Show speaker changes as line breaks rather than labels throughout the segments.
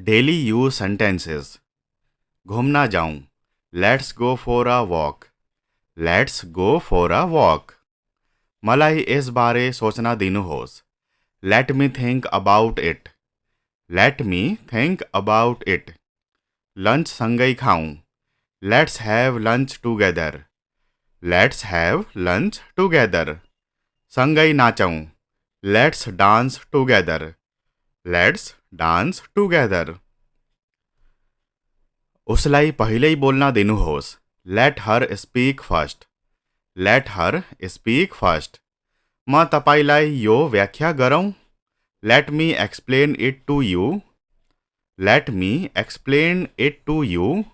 Daily use sentences. घूमना जाऊं। Let's go for a walk. Let's go for a walk. मलाई इस बारे सोचना दिनु होस। Let me think about it. Let me think about it. Lunch संगई खाऊं। Let's have lunch together. Let's have lunch together. संगई नाचऊं। Let's dance together. Let's dance together. उसलाई पहिले बोलना दिनु होस। Let her speak first. Let her speak first. म तपाईँलाई यो व्याख्या गरौँ। Let me explain it to you. Let me explain it to you.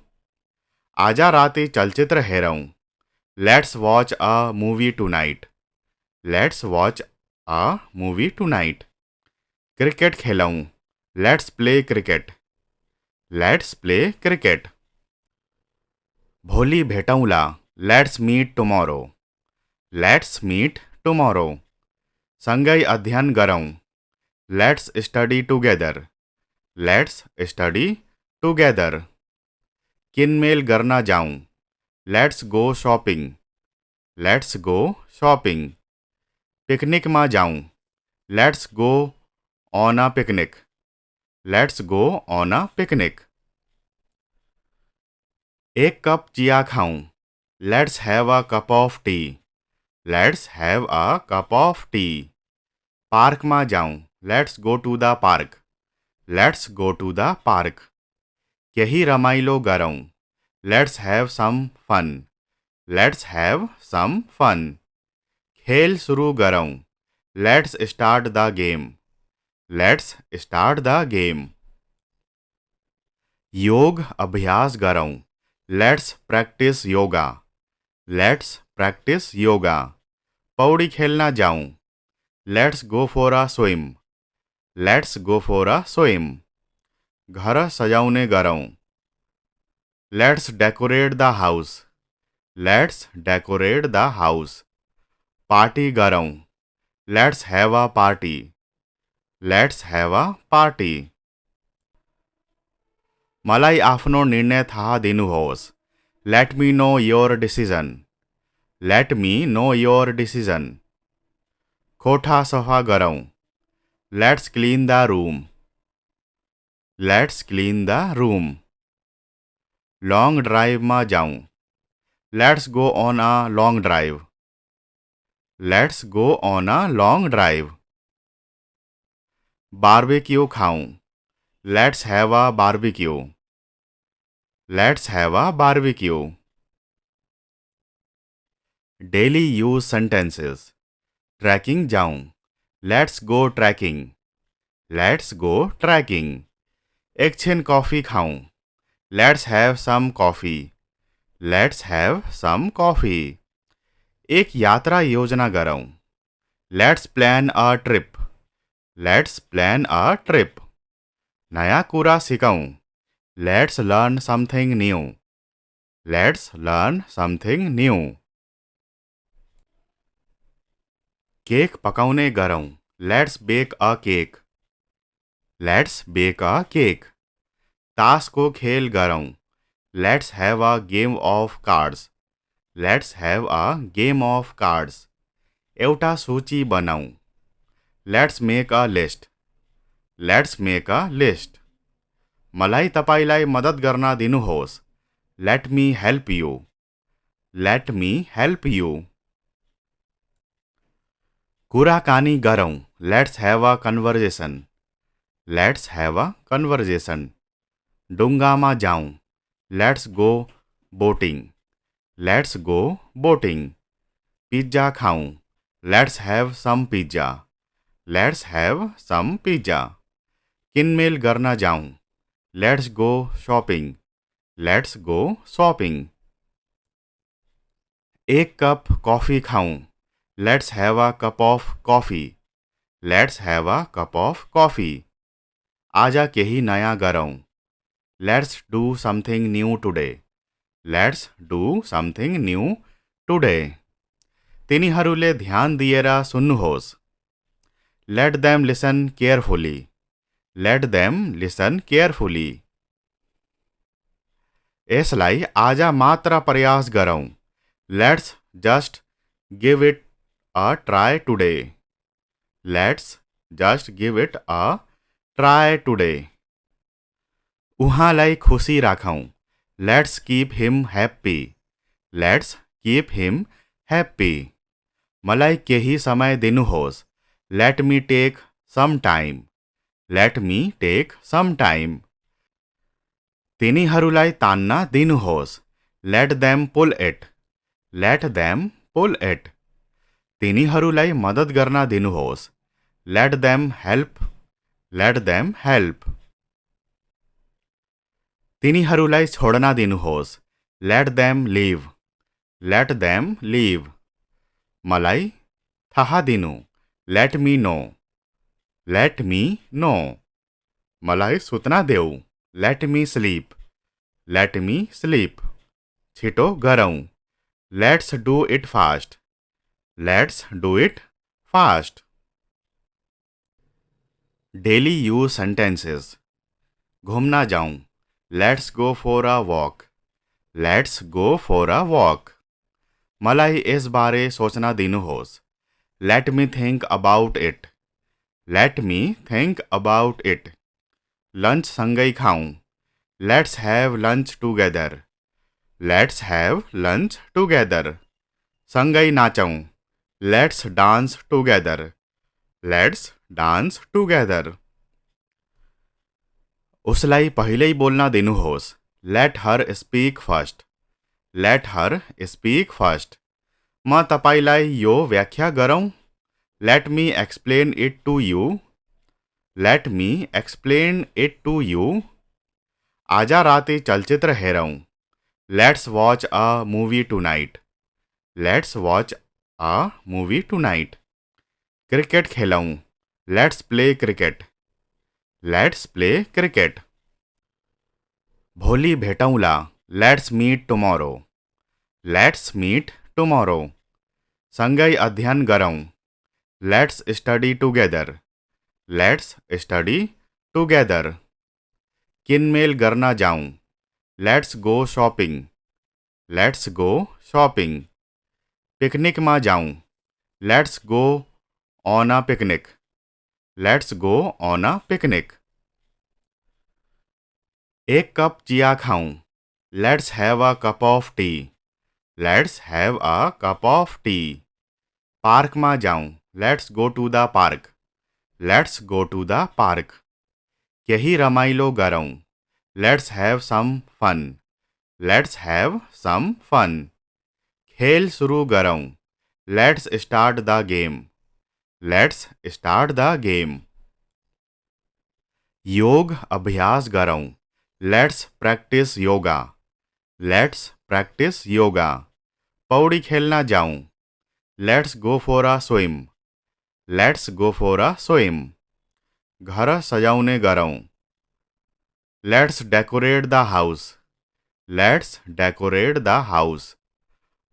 आजा राते चलचित्र हेरौँ। Let's watch a movie tonight. Let's watch a movie tonight. Cricket खेलौँ। Let's play cricket. Let's play cricket. भोलि भेटौँला। Let's meet tomorrow. Let's meet tomorrow. सँगै अध्ययन गरौँ। Let's study together. Let's study together. किनमेल गर्न जाऊँ। Let's go shopping. Let's go shopping. पिकनिकमा जाऊँ। Let's go on a picnic. Let's go on a picnic. एक कप चिया खाऊं। Let's have a cup of tea. Let's have a cup of tea. Park में जाऊं। Let's go to the park. Let's go to the park. यही रमाइलो गरौं। Let's have some fun. Let's have some fun. खेल शुरू गरौं। Let's start the game. Let's start the game. योग अभ्यास गरौं। Let's practise yoga. Let's practise yoga. पौड़ी खेलना जाऊं। Let's go for a swim. Let's go for a swim. घर सजाउने गरौं। Let's decorate the house. Let's decorate the house. Party गरौं। Let's have a party. Let's have a party. मलाई आफ्नो निर्णय थाहा दिनुहोस्। Let me know your decision. Let me know your decision. कोठा सफा गरौं। Let's clean the room. Let's clean the room. Long drive में जाऊं। Let's go on a long drive. Let's go on a long drive. Barbecue खाऊं। Let's have a barbecue. Let's have a barbecue. Daily use sentences. Trekking जाऊं। Let's go trekking. Let's go trekking. एक छिन coffee खाऊं। Let's have some coffee. Let's have some coffee. एक यात्रा योजना गरौं। Let's plan a trip. Let's plan a trip. नया कुरा सिकौं। Let's learn something new. Let's learn something new. Cake पकाउने गरौं। Let's bake a cake. Let's bake a cake. ताश को खेल गरौं। Let's have a game of cards. Let's have a game of cards. एउटा सूची बनाऊं। Let's make a list. Let's make a list. मलाई तपाईलाई मद्दत गर्न दिनुहोस्। Let me help you. Let me help you. कुराकानी गरौं। Let's have a conversation. Let's have a conversation. डुङ्गामा जाऊं। Let's go boating. Let's go boating. Pizza खाऊं। Let's have some pizza. Let's have some pizza. किनमेल गर्न जाऊं। Let's go shopping. Let's go shopping. एक cup coffee खाऊं। Let's have a cup of coffee. Let's have a cup of coffee. आजा केही नयाँ गरौं। Let's do something new today. Let's do something new today. तिनीहरूले ध्यान दिएर सुन्नुहोस्। Let them listen carefully. Let them listen carefully. यसलाई आज मात्र प्रयास गरौँ। Let's just give it a try today. Let's just give it a try today. उहाँलाई खुसी राखौँ। Let's keep him happy. Let's keep him happy. मलाई केही समय दिनुहोस्। Let me take some time. Let me take some time. तिनीहरूलाई तान्न दिनुहोस्। Let them pull it. Let them pull it. तिनीहरूलाई मद्दत गर्न दिनुहोस्। Let them help. Let them help. तिनीहरूलाई छोड्न दिनुहोस्। Let them leave. Let them leave. मलाई थाहा दिनु। Let me know. Let me know. मलाई सुत्न देऊ। Let me sleep. Let me sleep. छिटो गरौँ। Let's do it fast. Let's do it fast. Daily use sentences. घुम्न जाऊँ। Let's go for a walk. Let's go for a walk. मलाई यसबारे सोच्न दिनुहोस्। Let me think about it. Let me think about it. Lunch सँगै खाऊँ। Let's have lunch together. Let's have lunch together. सँगै नाचौँ। Let's dance together. Let's dance together. उसलाई पहिल्यै बोल्न दिनुहोस्। Let her speak first. Let her speak first. म तपाईलाई यो व्याख्या गरौँ। Let me explain it to you. Let me explain it to you. आज राति चलचित्र हेरौँ। Let's watch a movie tonight. Let's watch a movie tonight. Cricket खेलौँ। Let's play cricket. Let's play cricket. भोलि भेटौँला। Let's meet tomorrow. Let's meet tomorrow. सँगै अध्ययन गरौँ। Let's study together. Let's study together. किनमेल गर्न जाऊँ। Let's go shopping. Let's go shopping. पिकनिकमा जाऊँ। Let's go on a picnic. Let's go on a picnic. एक कप चिया खाऊँ। Let's have a cup of tea. Let's have a cup of tea. पार्कमा जाऊँ। Let's go to the park. Let's go to the park. केही रमाइलो गरौँ। Let's have some fun. Let's have some fun. खेल सुरु गरौँ। Let's start the game. Let's start the game. योग अभ्यास गरौँ। Let's practise yoga. Let's practise yoga. पौडी खेल्न जाऊँ। Let's go for a swim. Let's go for a swim. घर सजाउने गरौँ। Let's decorate the house. Let's decorate the house.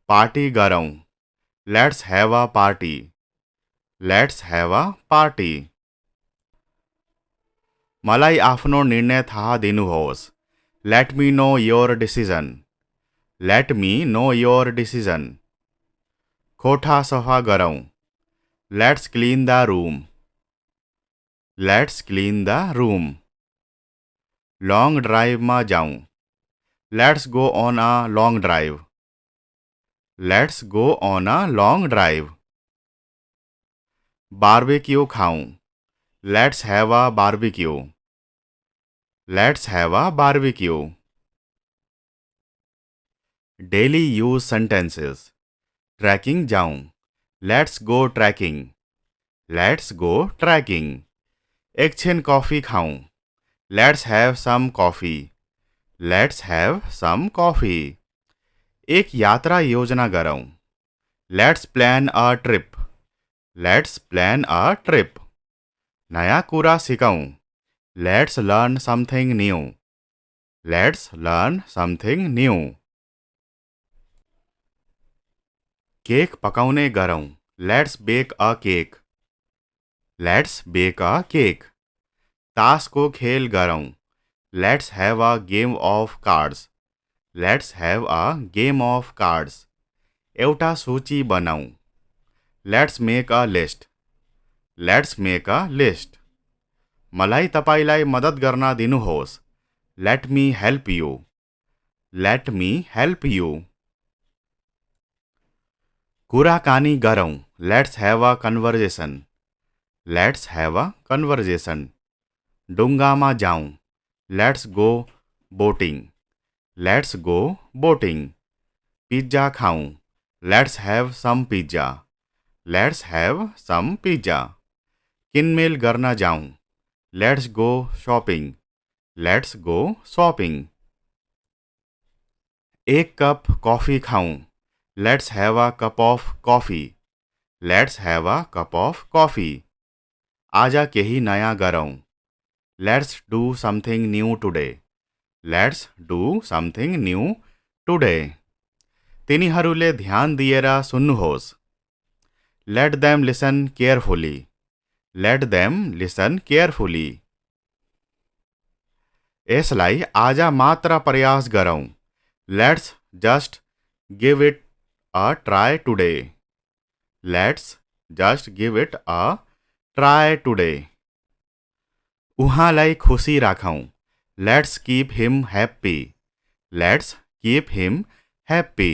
Party गरौँ। Let's have a party. Let's have a party. मलाई आफ्नो निर्णय थाहा दिनुहोस्। Let me know your decision. Let me know your decision. कोठा सफा गरौँ। Let's clean the room. Let's clean the room. Long ड्राइवमा जाऊँ। Let's go on a long drive. Let's go on a long drive. Barbecue खाऊँ। Let's have a barbecue. Let's have a barbecue. Daily use sentences. Trekking जाऊँ। Let's go trekking. Let's go trekking. एकछिन coffee खाऊँ। Let's have some coffee. Let's have some coffee. एक यात्रा योजना गरौँ। Let's plan a trip. Let's plan a trip. नयाँ कुरा सिकौँ। Let's learn something new. Let's learn something new. Cake पकाउने गरौँ। Let's bake a cake. Let's bake a cake. ताश को खेल गरौँ. Let's have a game of cards. Let's have a game of cards. एउटा सूची बनाऊ. Let's make a list. Let's make a list. मलाई तपाईलाई मद्दत गर्न दिनुहोस्. Let me help you. Let me help you. कुराकानी गरौँ. Let's have a conversation. Let's have a conversation. डुङ्गामा जाऊँ. Let's go boating. Let's go boating. Pizza खाऊँ. Let's have some pizza. Let's have some pizza. किनमेल गर्न जाऊँ. Let's go shopping. Let's go shopping. एक cup coffee खाऊँ. Let's have a cup of coffee. Let's have a cup of coffee. आजा केही नयाँ गरौँ. Let's do something new today. Let's do something new today. तिनीहरूले ध्यान दिएर सुन्नुहोस्. Let them listen carefully. Let them listen carefully. यसलाई आज मात्र प्रयास गरौँ. Let's just give it a try today. Let's just give it a try today. उहाँलाई खुसी राखौँ. Let's keep him happy. Let's keep him happy.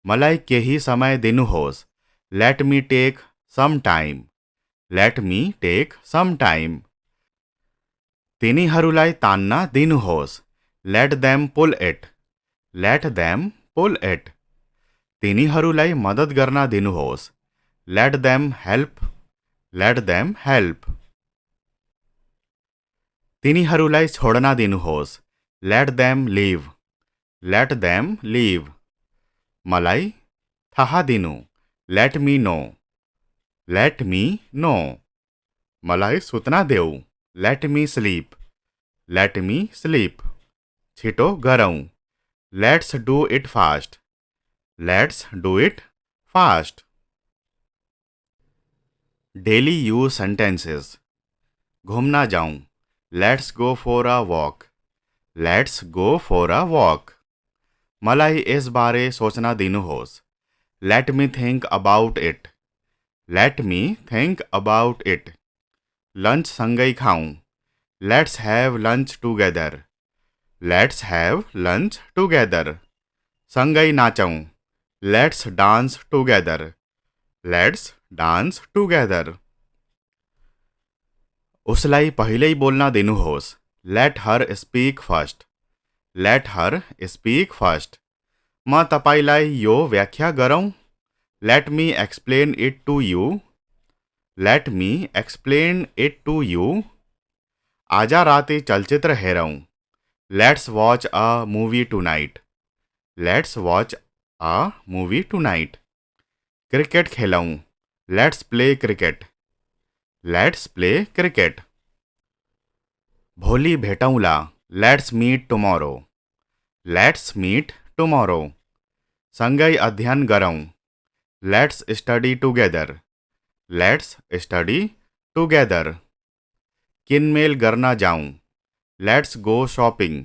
मलाई केही समय दिनुहोस्. Let me take some time. Let me take some time. तिनीहरूलाई तान्न दिनुहोस्. Let them pull it. Let them pull it. तिनीहरूलाई मद्दत गर्न दिनुहोस्. Let them help. Let them help. तिनीहरूलाई छोड्न दिनुहोस्. Let them leave. Let them leave. मलाई थाहा दिनु. Let me know. Let me know. मलाई सुत्न देऊ. Let me sleep. Let me sleep. छिटो गरौँ. Let's do it fast. Let's do it fast. Daily use sentences. घूमना जाऊँ. Let's go for a walk. Let's go for a walk. मलाई इस बारे सोचना दिनुहोस्. Let me think about it. Let me think about it. Lunch सँगै खाऊँ. Let's have lunch together. Let's have lunch together. सँगै नाचौँ. Let's dance together. Let's dance together. उसलाई पहिल्यै बोल्न दिनुहोस्. Let her speak first. Let her speak first. म तपाईलाई यो व्याख्या गरौँ. Let me explain it to you. Let me explain it to you. आज राति चलचित्र हेरौँ. Let's watch a movie tonight. Let's watch a movie tonight. Cricket खेलौँ. Let's play cricket. Let's play cricket. भोलि भेटौँला. Let's meet tomorrow. Let's meet tomorrow. सँगै अध्ययन गरौँ. Let's study together. Let's study together. किनमेल गर्न जाऊँ. Let's go shopping.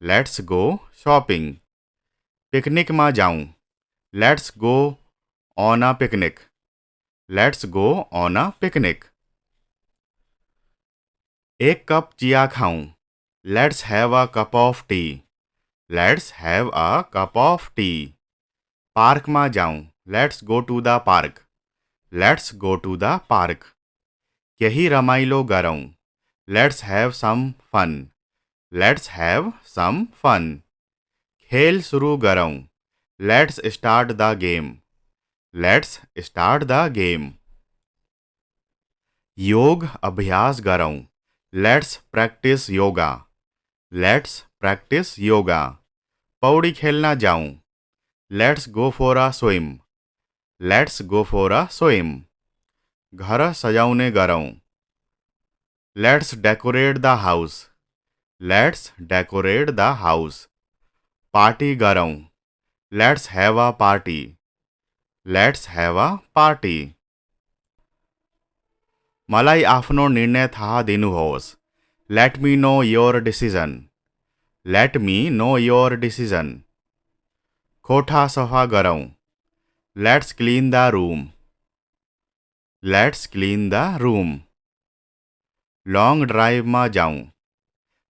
Let's go shopping. पिकनिकमा जाऊँ. Let's go on a picnic. Let's go on a picnic. एक cup चिया खाऊँ. Let's have a cup of tea. Let's have a cup of tea. पार्कमा जाऊँ. Let's go to the park. Let's go to the park. केही रमाइलो गरौँ. Let's have some fun. Let's have some fun. खेल सुरु गरौँ. Let's start the game. Let's start the game. योग अभ्यास गरौँ. Let's practice yoga. Let's practice yoga. पौडी खेल्न जाऊँ. Let's go for a swim. Let's go for a swim. घर सजाउने गरौँ. Let's decorate the house. Let's decorate the house. Party गरौँ. Let's have a party. Let's have a party. मलाई आफ्नो निर्णय थाहा दिनुहोस्. Let me know your decision. Let me know your decision. कोठा सफा गरौँ. Let's clean the room. Let's clean the room. Long ड्राइवमा जाउँ.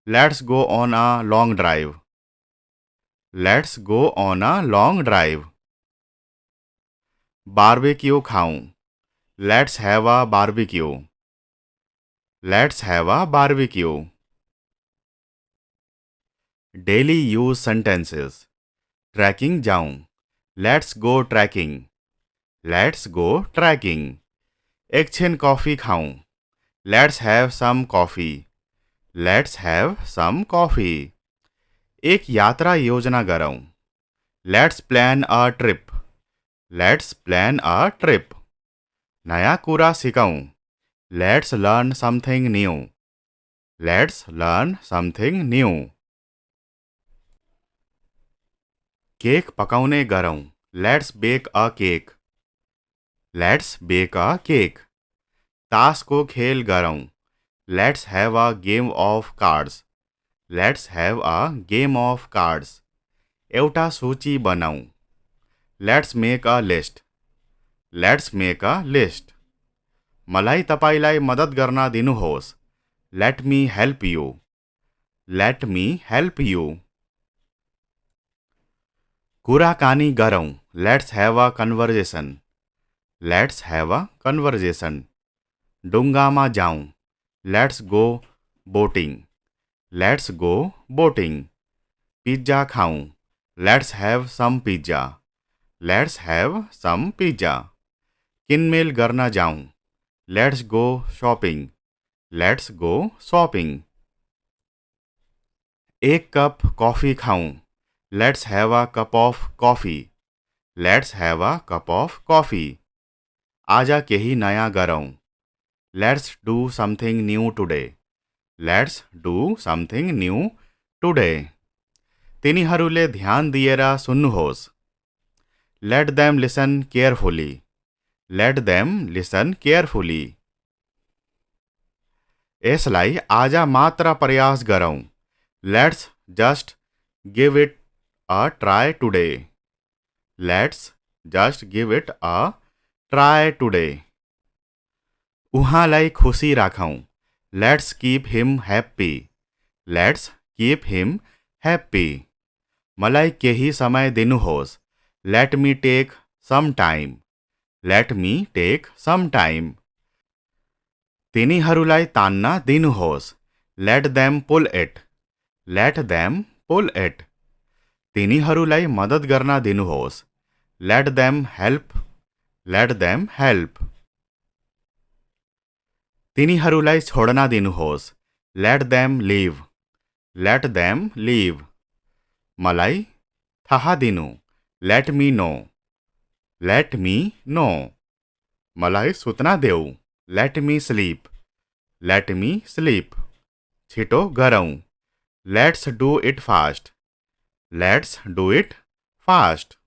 Let's go on a long drive. Let's go on a long drive. Barbecue खाऊं. Let's have a barbecue. Let's have a barbecue. Daily use sentences. Trekking जाऊं. Let's go trekking. Let's go trekking. एक छिन coffee खाऊं. Let's have some coffee. Let's have some coffee. एक यात्रा योजना गरौं. Let's plan a trip. Let's plan a trip. नया कुरा सिकौं. Let's learn something new. Let's learn something new. Cake पकाउने गरौं. Let's bake a cake. Let's bake a cake. तासको खेल गरौं. Let's have a game of cards. Let's have a game of cards. एउटा सूची बनाऊ. Let's make a list. Let's make a list. मलाई तपाईलाई मद्दत गर्न दिनुहोस्. Let me help you. Let me help you. कुराकानी गरौं. Let's have a conversation. Let's have a conversation. डुङ्गामा जाउँ. Let's go boating. Let's go boating. Pizza खाऊं. Let's have some pizza. Let's have some pizza. किनमेल गर्न जाउँ. Let's go shopping. Let's go shopping. एक cup coffee खाऊं. Let's have a cup of coffee. Let's have a cup of coffee. आज केही नयाँ गरौं. Let's do something new today. Let's do something new today. तिनीहरूले ध्यान दिएर सुन्नुहोस्. Let them listen carefully. Let them listen carefully. यसलाई आज मात्र प्रयास गरौं. Let's just give it a try today. Let's just give it a try today. उहाँलाई खुसी राखौं. Let's keep him happy. Let's keep him happy. मलाई केही समय दिनुहोस्. Let me take some time. Let me take some time. तिनीहरूलाई तान्न दिनुहोस्. Let them pull it. Let them pull it. तिनीहरूलाई मद्दत गर्न दिनुहोस्. Let them help. Let them help. तिनीहरूलाई छोड्न दिनुहोस्. Let them leave. Let them leave. मलाई थाहा दिनु. Let me know. Let me know. मलाई सुत्न देऊ. Let me sleep. Let me sleep. छिटो गरौं. Let's do it fast. Let's do it fast.